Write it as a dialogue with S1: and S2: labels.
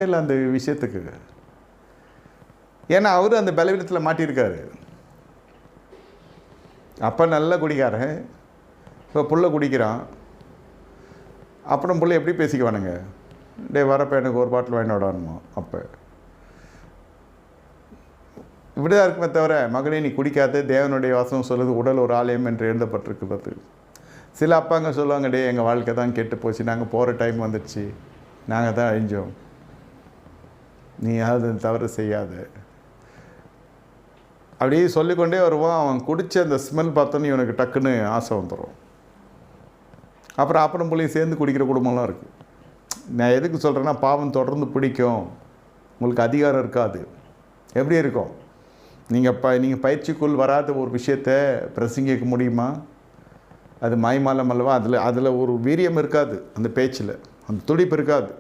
S1: இல்லை அந்த விஷயத்துக்கு. ஏன்னா அவரு அந்த பலவீனத்தில் மாட்டியிருக்காரு. அப்போ நல்ல குடிக்காரன், இப்போ புள்ள குடிக்கிறான். அப்புறம் புள்ள எப்படி பேசிக்குவானுங்க? டே வரப்போ எனக்கு ஒரு பாட்டில் வாங்கி விடணுமா? அப்போ இப்படி தான் இருக்குமே தவிர, மகனே நீ குடிக்காத, தேவனுடைய வாசனம் சொல்லுது உடல் ஒரு ஆலயம் என்று எழுதப்பட்டிருக்கிறது. சில அப்பாங்க சொல்லுவாங்க, டே எங்கள் வாழ்க்கை தான் கெட்டு போச்சு, நாங்கள் போகிற டைம் வந்துடுச்சு, நாங்கள் தான் அழிஞ்சோம், நீ யாவது தவறு செய்யாத. அப்படியே சொல்லிக்கொண்டே வருவான். அவன் குடித்த அந்த ஸ்மெல் பார்த்தோன்னு இவனுக்கு டக்குன்னு ஆசை வந்துடும். அப்புறம் அப்பனும் பிள்ளையும் சேர்ந்து குடிக்கிற குடும்பம்லாம் இருக்குது. நான் எதுக்கு சொல்கிறேன்னா, பாவம் தொடர்ந்து பிடிக்கும், உங்களுக்கு அதிகாரம் இருக்காது. எப்படி இருக்கும்? நீங்கள் பயிற்சிக்குள் வராத ஒரு விஷயத்தை பிரசங்கிக்க முடியுமா? அது மாய்மாலம் அல்லவா? அதில் ஒரு வீரியம் இருக்காது, அந்த பேச்சில் அந்த துடிப்பு இருக்காது.